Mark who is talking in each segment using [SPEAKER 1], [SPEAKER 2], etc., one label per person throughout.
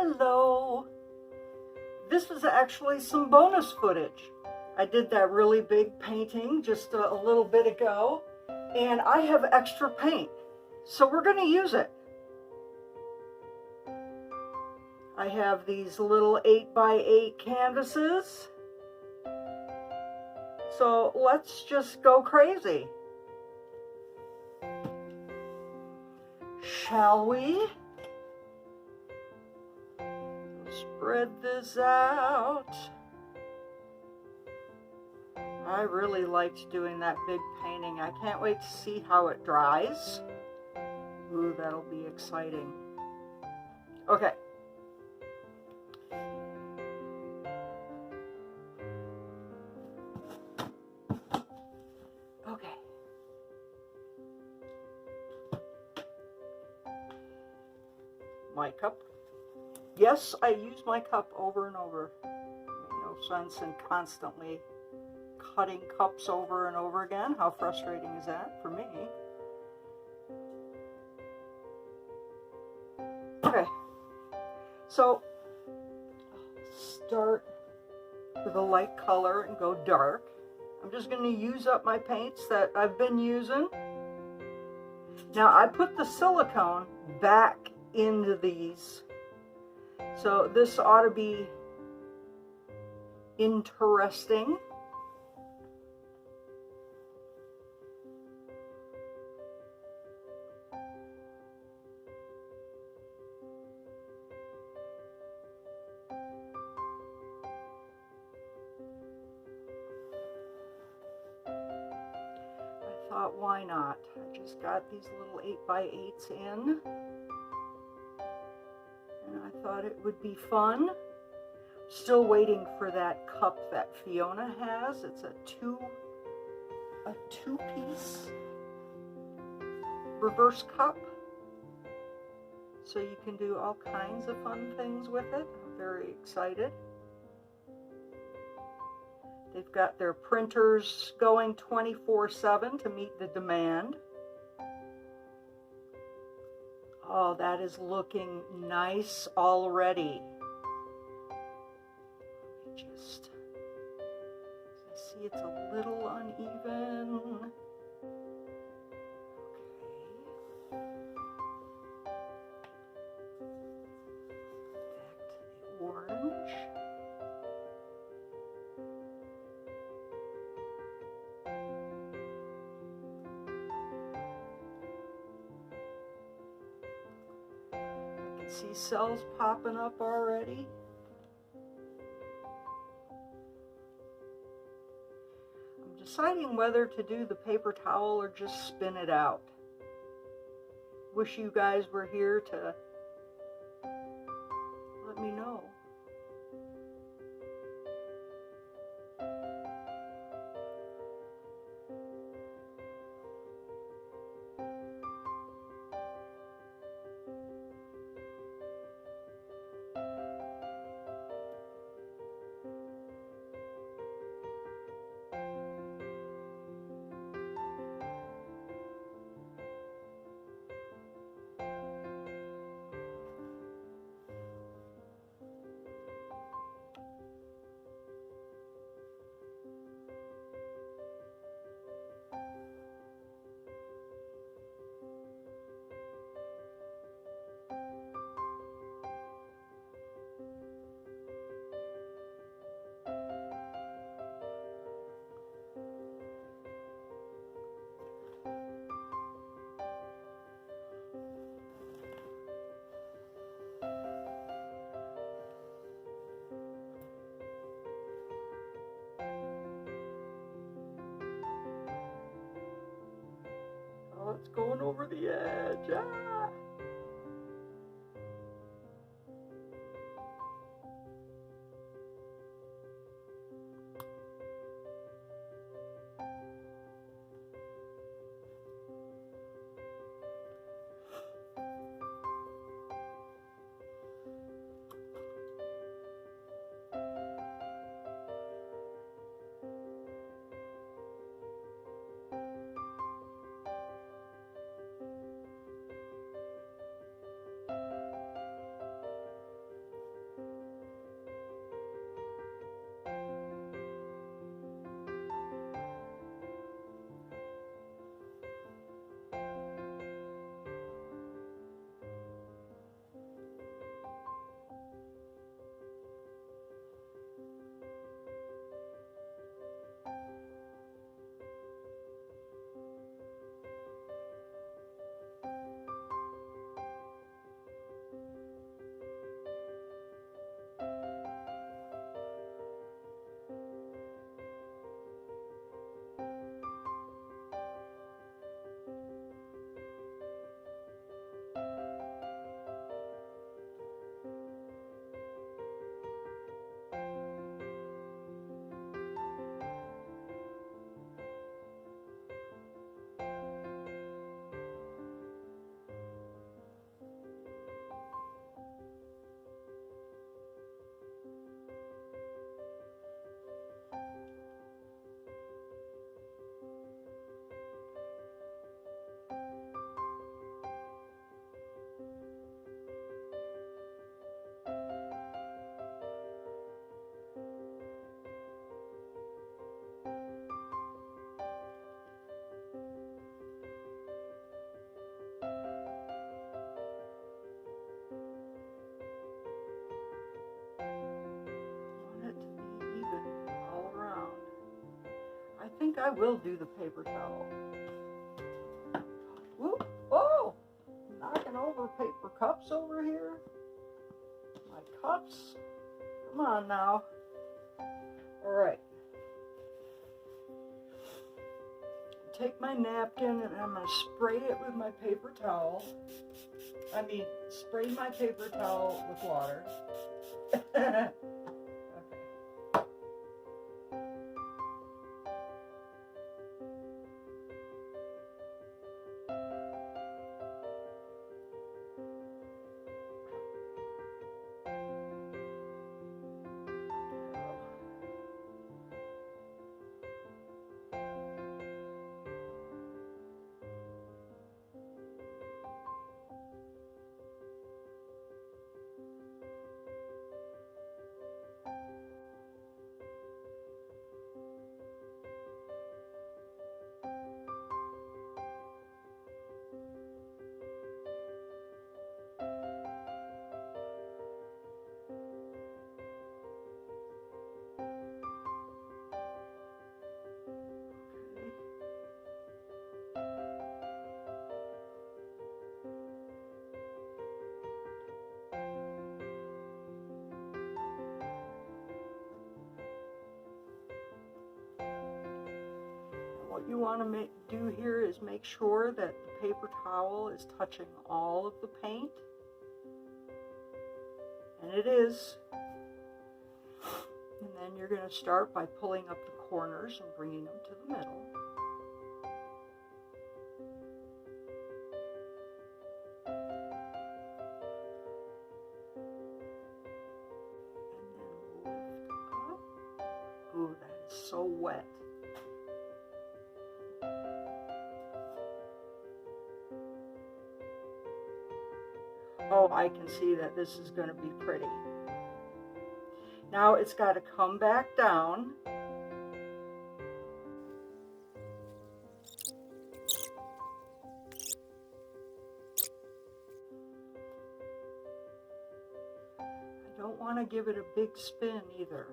[SPEAKER 1] Hello! This is actually some bonus footage. I did that really big painting just a little bit ago, and I have extra paint, so we're going to use it. I have these little 8x8 canvases, so let's just go crazy. Shall we? Spread this out. I really liked doing that big painting. I can't wait to see how it dries. Ooh, that'll be exciting. Okay. Okay. My cup. Yes, I use my cup over and over. No sense in constantly cutting cups over and over again. How frustrating is that for me? Okay, so start with a light color and go dark. I'm just going to use up my paints that I've been using. Now I put the silicone back into these, so this ought to be interesting. I thought, why not? I just got these little 8x8s in, and I thought it would be fun. Still waiting for that cup that Fiona has. It's a two-piece reverse cup, so you can do all kinds of fun things with it. I'm very excited. They've got their printers going 24/7 to meet the demand. Oh, that is looking nice already. Just, I see it's a little uneven. Okay. Back to the orange. See cells popping up already. I'm deciding whether to do the paper towel or just spin it out. Wish you guys were here to let me know. Oh, it's going over the edge. Ah! I will do the paper towel. Whoop, oh, knocking over paper cups over here. My cups. Come on now. All right. Take my napkin and I'm going to spray it with my paper towel. Spray my paper towel with water. Okay. What you want to do here is make sure that the paper towel is touching all of the paint. And it is. And then you're going to start by pulling up the corners and bringing them to the middle. And then lift up. Ooh, that is so wet. Oh, I can see that this is going to be pretty. Now it's got to come back down. I don't want to give it a big spin either.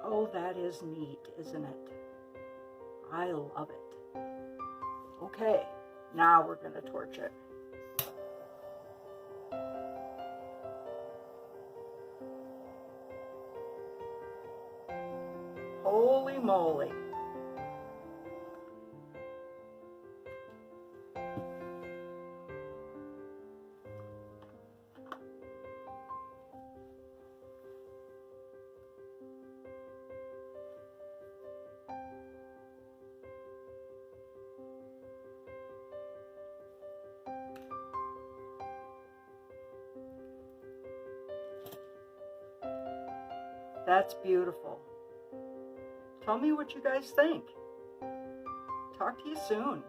[SPEAKER 1] Oh, that is neat, isn't it? I love it. Okay, now we're going to torch it. Holy moly. That's beautiful. Tell me what you guys think. Talk to you soon.